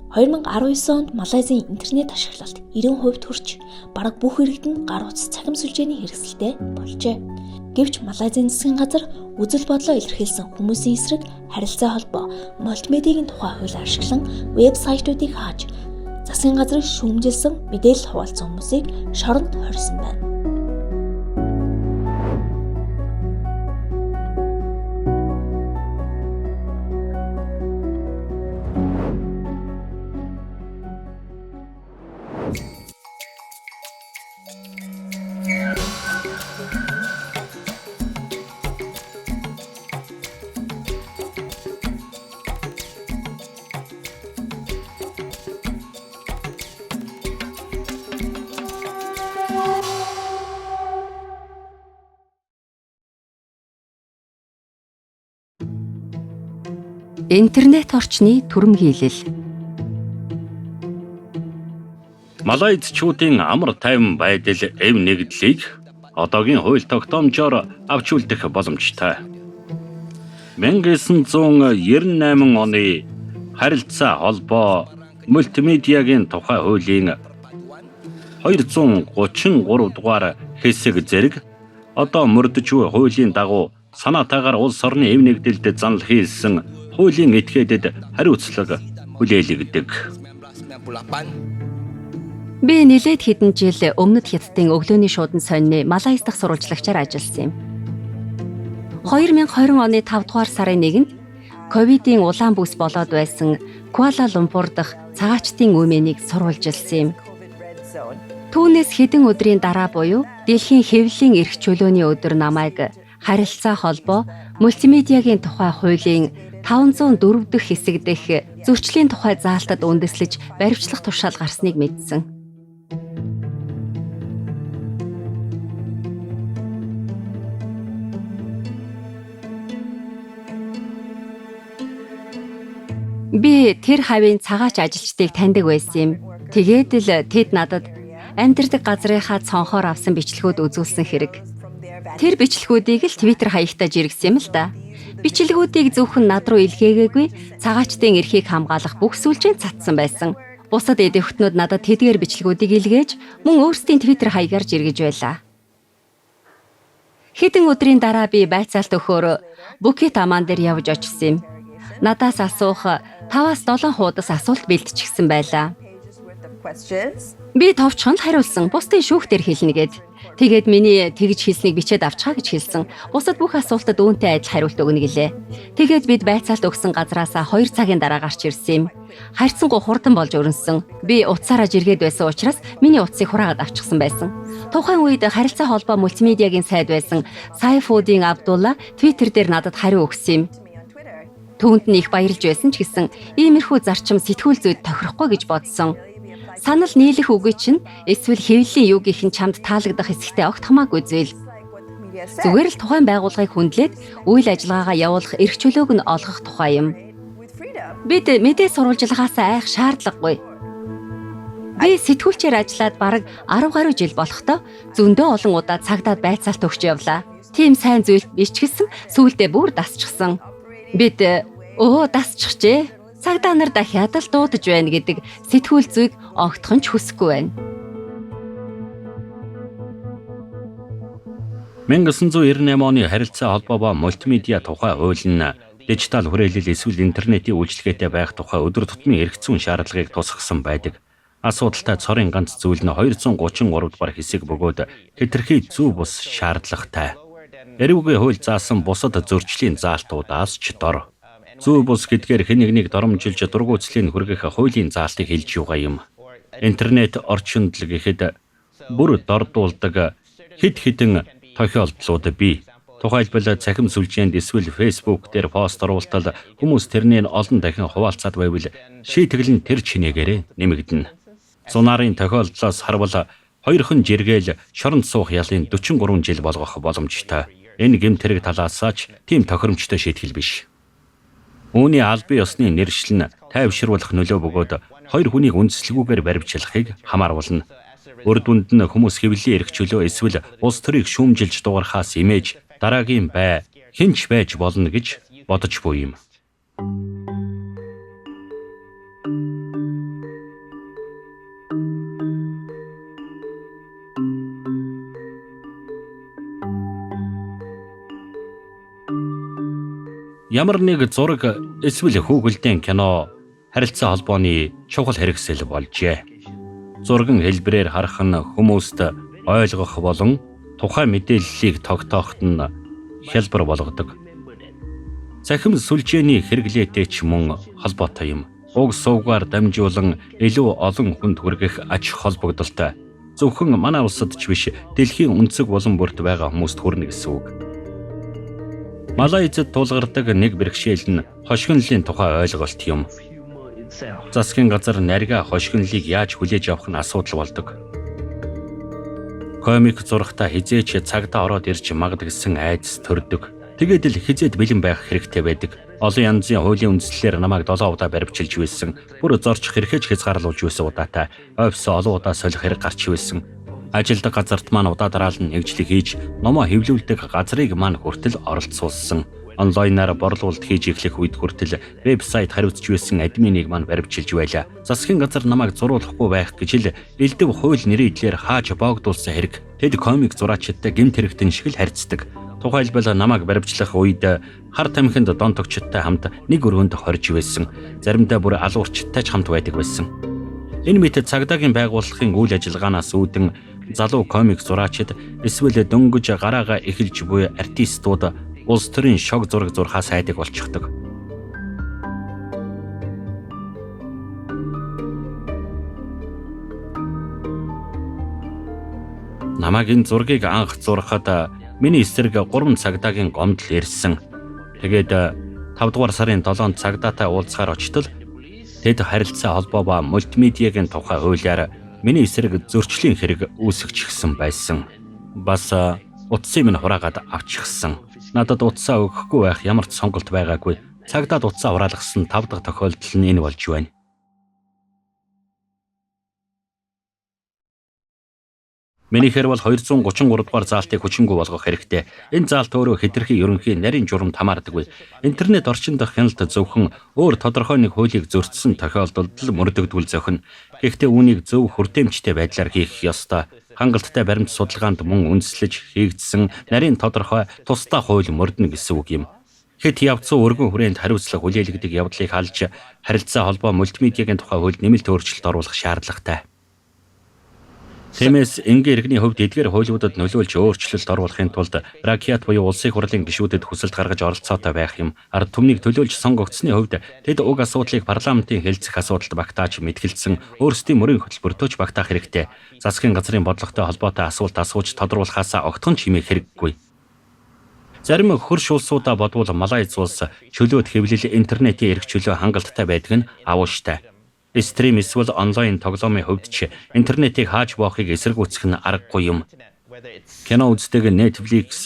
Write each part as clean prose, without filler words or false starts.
2019 онд Малайзийн интернет ашиглалт 90% хүрч бараг бүх иргэд нь гар утас цахим сүлжээний хэрэгсэлтэй болжээ. Гэвч Малайзийн засгийн газар үзэл бодлоо илэрхийлсэн хүмүүсийн эсрэг харилцаа холбоо мультимедиагийн тухай хууль ашиглан вебсайтуудыг хааж засгийн газрыг шүүмжилсэн мэдээлэл хуваалцсан хүмүүсийг шоронд хорьсон байна. Интернет орчны түрэмгийлэл. Малайзчуудын амар тайван байдал эв нэгдлийг одоогийн хууль тогтоомжоор авч үлдэх боломжтой. 1998 оны харилцаа холбоо мультимедиагийн тухай хуулийн 233 дугаар хэсэг зэрэг одоо мөрдөж буй хуулийн дагуу санаатаагаар улс орны эв нэгдэлд занал хийсэн хуулийн этгээдэд хариуцлага хүлээлгдэг. Би нэлээд хэдэн жил өмнөд хятадын өглөөний шуудан сонины Малайз дахь сурвалжлагчаар ажилласан юм. 2020 оны 5 дугаар сарын 1-нд ковидын улаан бүс болоод байсан Куала Лумпур дахь цагаачтын үмэнийг сурвалжилсан юм. Түүнээс хэдэн өдрийн дараа буюу дэлхийн хэвлэлийн эрх чөлөөний өдөр намайг харилцаа холбоо мультимедиагийн тухай хуулийн 504 дахь хэсэг дэх зөрчлийн тухай заалтад үндэслэж баривчлах тушаал гарсныг мэдсэн. Би тэр хавийн цагаач ажилчдыг таньдаг байсан юм. Тэгээд л тэд надад амьдардаг газрынхаа цонхоор авсан бичлэгүүд үзүүлсэн хэрэг. Тэр бичлэгүүдийг л Twitter хаягтаа жиргсэн юм л да. Бичлэгүүдийг зөвхөн над руу илгээгээгүй, цагаачтын эрхийг хамгаалах бүх сүлжээнд цацсан байсан. Бусад эдэвхтнүүд надад тэдгээр бичлэгүүдийг илгээж, мөн өөрсдийн Twitter хаягаар жиргэж байлаа. Хэдэн өдрийн дараа би байцаалт өгөхөөр Букет Аман дээр явж очсон юм. Надаас асуух 5-7 хуудас асуулт бэлтчихсэн байлаа. Би товчхон л хариулсан. Бусдын шүүхтэр хэлнэ гэд. Тэгээд миний тэгж хэлснийг бичээд авчгаа гэж хэлсэн. Бусад бүх асуултад үүнтэй адил хариулт өгнө гэлээ. Тэгээд бид байцаалт өгсөн газраасаа 2 цагийн дараа гарч ирсэн юм. Харьцангуй хурдан болж өрнсөн. Би утсаараа жиргээд байсан учраас миний утсыг хураагаад авчихсан байсан. Тухайн үед харилцаа холбоо мультимедиагийн сайд байсан Сайфуудын Абдулла Twitter дээр надад хариу өгсөн юм. Түүнд нь их баярлж байсан ч гэсэн иймэрхүү зарчим сэтгүүл зүйд тохирохгүй гэж бодсон. Санал нийлэх үгүй чинь эсвэл хэвлэлийн юу гэх нь чамд таалагдах хэсэгтээ огт хамаагүй зүйл. Зүгээр л тухайн байгууллагыг хүндлээд үйл ажиллагаагаа явуулах эрх чөлөөг нь олгох тухай юм. Бид мэдээ сурвалжлагаасаа айх шаардлагагүй. Би сэтгүүлчээр ажиллаад бараг 10 гаруй жил болохдоо зөндөө олон удаа цагдаад байцаалт өгч явлаа. Тийм сайн зүйл биш ч гэсэн сүүлдээ бүр дасчихсан. Бид дасчихжээ. Цагдаа нар дахиад л дуудаж байна гэдэг сэтгүүл зүйг огтхон ч хүсэхгүй байна. 1998 оны харилцаа холбоо ба мультимедиа тухай хууль нь дижитал хүрээлэл эсвэл интернетийн үйлчилгээтэй байх тухай өдөр тутмын эрх зүйн шаардлагыг тусгасан байдаг. Асуудалтай цорын ганц зүйл нь 233 дугаар хэсэг бөгөөд хэтэрхий зөв бус шаардлагатай. Эрүүгийн хууль заасан бусад зөрчлийн заалтуудаас ч дор. Зөв бус гэдгээр хэн нэгнийг доромжилж дургуутслыг хүргэх хуулийн заалтыг хэлж байгаа юм. Интернет орчинд л гэхэд бүр дордуулдаг хэд хэдэн тохиолдлууд бий. Тухайлбал цахим сүлжээнд эсвэл Facebook дээр пост оруулалтал хүмүүс тэрнийг олон дахин хуваалцаад байвал шийтгэл нь тэр чинээгээрээ нэмэгдэнэ. Зунарын тохиолдлоос харвал хоёрхан жиргээл шоронд суух ялын 43 жил болгох боломжтой. Энэ гэмтэрэг талаасаа ч тийм тохиромжтой шийтгэл биш. Үүний албан ёсны нэршил нь тайвшруулах нөлөө бөгөөд хоёр хүнийг үндэслэгүүгээр баривчлахыг хамааруулна. Үр дүнд нь хүмүүс хэвлэлийн эрх чөлөө эсвэл улс төрийг шүүмжилж дуурхаас имэж дараагийн бай хинч байж болно гэж бодож буй юм. Ямар нэг зураг эсвэл хүүхэлдэйн кино харилцаа холбооны чухал хэрэгсэл болжээ. Зургийн хэлбэрээр харах нь хүмүүст ойлгох болон тухайн мэдээллийг тогтооход нь хялбар болгодог. Цахим сүлжээний хэрэглээтэй ч мөн холбоотой юм. Уг сувгаар дамжуулан илүү олон хүнд хүргэх ач холбогдолтой. Зөвхөн манай улсад ч биш, дэлхийн өнцөг булан бүрт байгаа хүмүүст хүрнэ гэсэн үг. Малайзад тулгардаг нэг бэрхшээл нь хошигнолын тухай ойлголт юм. Засгийн газар нарга хошигнолыг яаж хүлээж авах нь асуудал болдог. Комик зурагтаа хизээч цагтаа ороод ирж магадгсан айдас төрдөг. Тэгээд л хизээд бэлэн байх хэрэгтэй байдаг. Олон янзын хуулийн үндслэлээр намайг 7 удаа баривчилж байсан. Бүр зорчих хэрэгэж хязгаарлуулж байсан удаатай. Офис олон удаа солих хэрэг гарч байсан. Ажилдаг газарт маань удаа дараалан нэгжлэг хийж, номоо хэвлүүлдэг газрыг маань хүртэл оролцуулсан. Онлайнаар борлуулалт хийж эхлэх үед хүртэл вебсайт хариуцж байсан админийг маань баривчилж байлаа. Засгийн газар намайг зуруулахгүй байх гэж л элдв хууль нэрийн эдлэр хааж боогдуулсан хэрэг. Тэд комик зураачдтай гэмт хэрэгтэн шиг л харьцдаг. Тухайлбал намайг баривчлах үед хар тамхинд дон тогчдтой хамт нэг өрөөнд хорж байсан. Заримдаа бүр алуурчтай ч хамт байдаг байсан. Энэ мэт цагдаагийн байгууллагын үйл ажиллагаанаас үүдэн залуу комик зураачид эсвэл дөнгөж гараагаа эхэлж буй артистууд улс төрийн шог зураг зурхаас айдаг болчихдог. Намайг энэ зургийг анх зурхад миний эсрэг 3 цагдаагийн гомдол ирсэн. Тэгээд 5 дугаар сарын 7-нд цагдаатай уулзахаар очтол тэд харилцаа холбоо ба мультимедиагийн тухай хуулиар миний эсрэг зөрчлийн хэрэг үүсгэчихсэн байсан. Бас утсыг минь хураагаад авчихсан. Надад утсаа өгөхгүй байх ямар ч сонголт байгаагүй. Цагдаад утсаа хураалгасан 5 дахь тохиолдол нь энэ болж байна. Минийхэр бол 233 дугаар заалтыг хүчингүй болгох хэрэгтэй. Энэ заалт өөрөө хэтэрхий ерөнхий нарийн журамд хамаардаггүй. Интернет орчин дах хяналт зөвхөн өөр тодорхой нэг хуулийг зөрчсөн тохиолдолд л мөрдөгдвөл зохино. Гэхдээ үүнийг зөв хүртээмжтэй байдлаар хийх ёстой. Хангалттай баримт судалгаанд мөн үндэслэж хийгдсэн нарийн тодорхой тусдаа хууль мөрднө гэсэн үг юм. Хэд явцсан өргөн хүрээнд хариуцлага хүлээлгдэг явдлыг халж харилцаа холбоо мультимедиагийн тухай хуульд нэмэлт өөрчлөлт оруулах шаардлагатай. Тиймээс энгийн иргэний хувьд эдгээр хуулиудад нөлөөлж өөрчлөлт оруулахын тулд Ракиат буюу улсын хурлын гишүүдэд хүсэлт гаргаж оролцоотой байх юм. Ард түмнийг төлөөлж сонгогдсны хувьд тэд уг асуудлыг парламентын хэлцэх асуудалд багтааж мэдгэлцсэн өөрсдийн мөрийн хөтөлбөртөө ч багтаах хэрэгтэй. Засгийн газрын бодлоготой холбоотой асуулт асууж тодруулахаасаа огтхон ч хэмээх хэрэггүй. Зарим хөрш улсуудаа бодвол Малайз улс чөлөөт хэвлэл интернетийн эрх чөлөө хангалттай байдаг нь авууштай. Стрим эсвэл онлайн тоглоомын хувьд ч интернетийг хааж боохыг эсэргүүцэх нь аргагүй юм. Кино үздэг Netflix,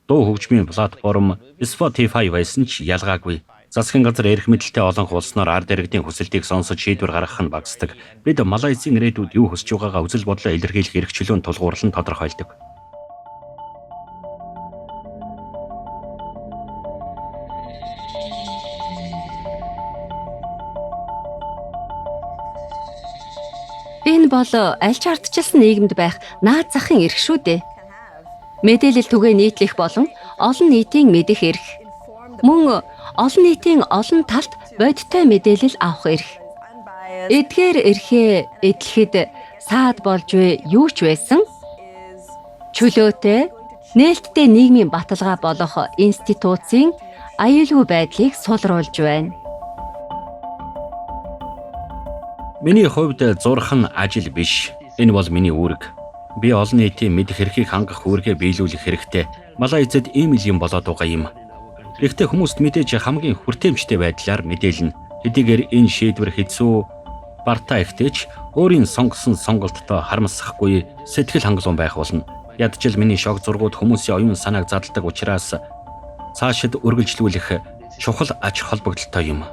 дуу хөгжмийн платформ Spotify байсан ч ялгаагүй. Засгийн газар эрх мэдэлтэй олон улснаар ард иргэдийн хүсэлтийг сонсож шийдвэр гаргах нь багасдаг. Бид Малайзын ирээдүйд юу хүсэж байгаагаа үзэл бодлоо илэрхийлэх эрх чөлөөнд тулгуурлан тодорхойлдог. Энэ бол аль ч ардчилсан нийгэмд байх наад захын эрх шүү дээ. Мэдээлэл түгээ нийтлэх болон олон нийтийн мэдэх эрх. Мөн олон нийтийн олон талт бодиттой мэдээлэл авах эрх. Эдгээр эрхээ эдлэхэд саад болж буй юу ч байсан чөлөөтэй нээлттэй нийгмийн баталгаа болох институцийн аюулгүй байдлыг сулруулж байна. Миний хувьд зурх нь ажил биш. Энэ бол миний үүрэг. Би олон нийтийн мэдэх эрхийг хангах үүргээ биелүүлэх хэрэгтэй. Малайзад ийм л юм болоод байгаа юм. Гэхдээ хүмүүст мэдээж хамгийн хүртээмжтэй байдлаар мэдээлнэ. Хэдийгээр энэ шийдвэр хэцүү, бартаа ихтэйч өөрийн сонгосон сонголттой харамсахгүй сэтгэл хангалуун байх болно. Ядчил миний шог зургууд хүмүүсийн оюун санааг задалдаг учраас цаашид үргэлжлүүлэх чухал ач холбогдолтой юм.